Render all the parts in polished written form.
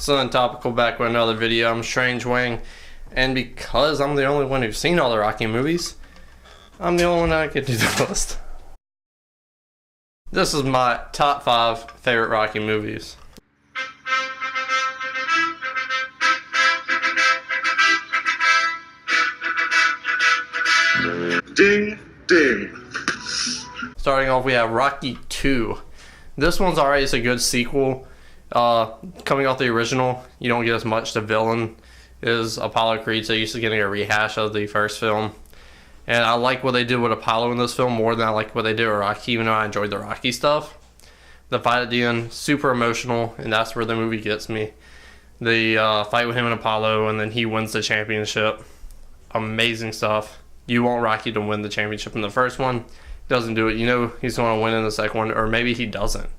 Something topical back with another video. I'm Strange Wang, and because I'm the only one who's seen all the Rocky movies, I'm the only one that can do the list. This is my top 5 favorite Rocky movies. Ding, ding. Starting off, we have Rocky 2. This one's already a good sequel. Coming off the original, you don't get as much. The villain is Apollo Creed, so you're used to getting a rehash of the first film. And I like what they did with Apollo in this film more than I like what they did with Rocky, even though I enjoyed the Rocky stuff. The fight at the end, super emotional, and that's where the movie gets me. The fight with him and Apollo, and then he wins the championship. Amazing stuff. You want Rocky to win the championship in the first one. Doesn't do it. You know he's going to win in the second one, or maybe he doesn't.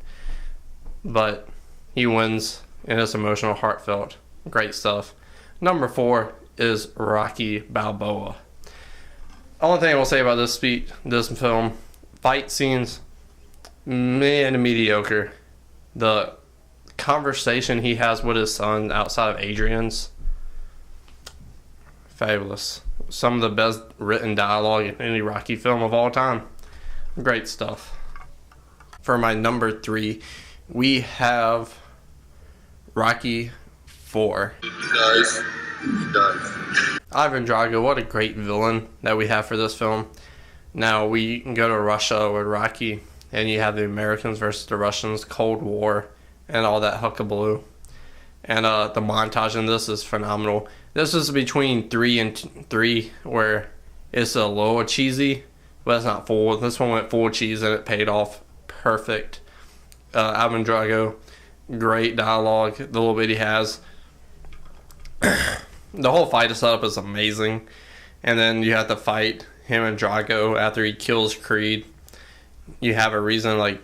But he wins, and it's emotional, heartfelt. Great stuff. Number 4 is Rocky Balboa. Only thing I will say about this film, fight scenes, man, mediocre. The conversation he has with his son outside of Adrian's, fabulous. Some of the best written dialogue in any Rocky film of all time. Great stuff. For my number 3, we have Rocky 4. Guys. Ivan Drago, what a great villain that we have for this film. Now we can go to Russia with Rocky, and you have the Americans versus the Russians, Cold War, and all that huckabaloo. And the montage in this is phenomenal. This is between 3 and 3, where it's a little cheesy, but it's not full. This one went full cheese, and it paid off perfect. Ivan Drago, great dialogue, the little bit he has. The whole fight setup is amazing. And then you have to fight him and Drago after he kills Creed. You have a reason, like,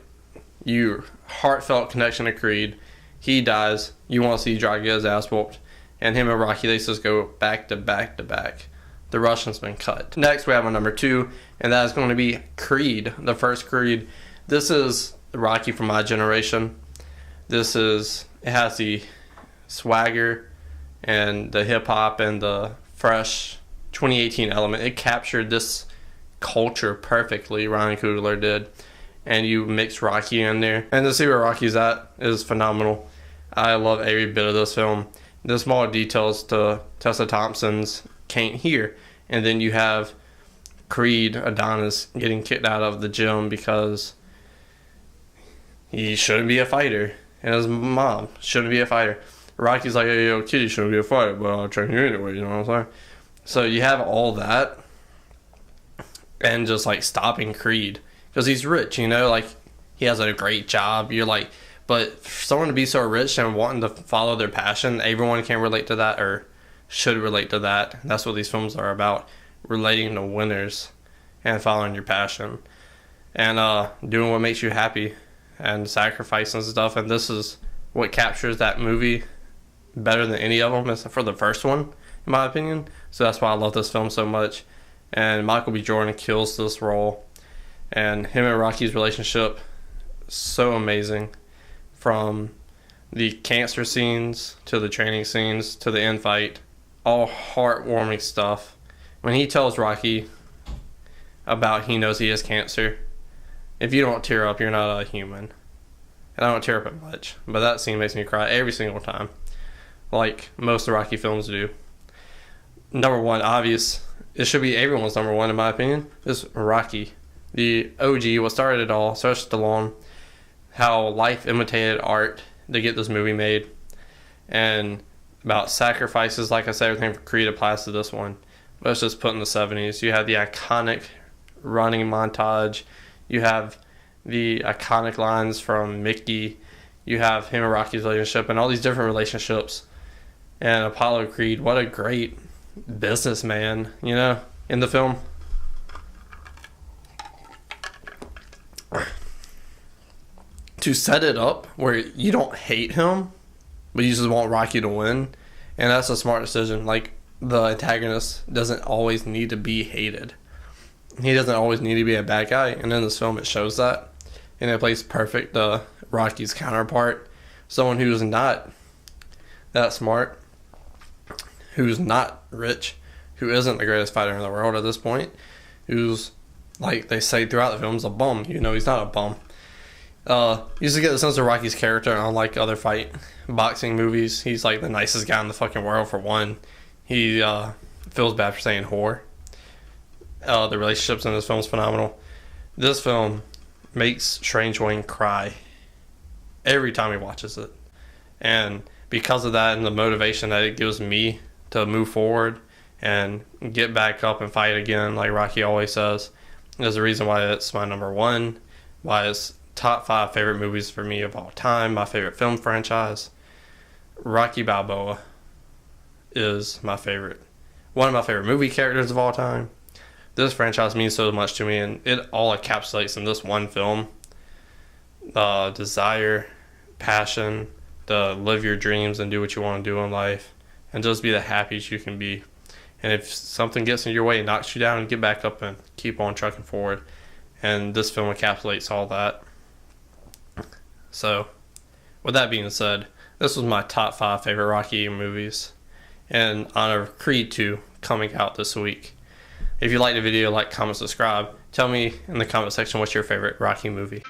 you heartfelt connection to Creed. He dies. You want to see Drago get his ass whooped. And him and Rocky, they just go back to back to back. The Russian's been cut. Next, we have a number 2, and that is going to be Creed, the first Creed. This is Rocky from my generation. It has the swagger and the hip-hop and the fresh 2018 element. It captured this culture perfectly, Ryan Coogler did. And you mix Rocky in there. And to see where Rocky's at is phenomenal. I love every bit of this film. The small details to Tessa Thompson's can't hear. And then you have Creed, Adonis, getting kicked out of the gym because he shouldn't be a fighter. And his mom shouldn't be a fighter. Rocky's like, hey, yo, kid, you shouldn't be a fighter, but I'll train you anyway, you know what I'm saying? So you have all that, and just, like, stopping Creed. Because he's rich, you know? Like, he has a great job. You're like, but for someone to be so rich and wanting to follow their passion, everyone can relate to that, or should relate to that. That's what these films are about, relating to winners and following your passion. And doing what makes you happy, and sacrificing stuff. And this is what captures that movie better than any of them, except for the first one, in my opinion. So that's why I love this film so much. And Michael B. Jordan kills this role. And him and Rocky's relationship, so amazing. From the cancer scenes, to the training scenes, to the end fight. All heartwarming stuff. When he tells Rocky about he knows he has cancer, if you don't tear up, you're not a human. And I don't tear up at much, but that scene makes me cry every single time, like most of the Rocky films do. Number 1, obvious. It should be everyone's number 1, in my opinion, is Rocky. The OG, what started it all, Sylvester Stallone, how life imitated art to get this movie made, and about sacrifices. Like I said, everything for Creed applies to this one. But it's just put in the 70s. You have the iconic running montage. You have the iconic lines from Mickey. You have him and Rocky's relationship and all these different relationships. And Apollo Creed, what a great businessman, you know, in the film. To set it up where you don't hate him, but you just want Rocky to win. And that's a smart decision. Like, the antagonist doesn't always need to be hated. He doesn't always need to be a bad guy. And in this film, it shows that. And it plays perfect Rocky's counterpart. Someone who's not that smart, who's not rich, who isn't the greatest fighter in the world at this point, who's, like they say throughout the film, is a bum. You know he's not a bum. You used to get the sense of Rocky's character, unlike other boxing movies. He's like the nicest guy in the fucking world, for one. He feels bad for saying whore. The relationships in this film is phenomenal. This film makes Strange Wayne cry every time he watches it. And because of that and the motivation that it gives me to move forward and get back up and fight again, like Rocky always says, is the reason why it's my number one, why it's top 5 favorite movies for me of all time, my favorite film franchise. Rocky Balboa is my favorite. One of my favorite movie characters of all time. This franchise means so much to me, and it all encapsulates in this one film. Desire, passion, to live your dreams and do what you want to do in life, and just be the happiest you can be. And if something gets in your way, it knocks you down, and get back up and keep on trucking forward. And this film encapsulates all that. So, with that being said, this was my top 5 favorite Rocky movies in honor of Creed 2 coming out this week. If you liked the video, like, comment, subscribe. Tell me in the comment section what's your favorite Rocky movie.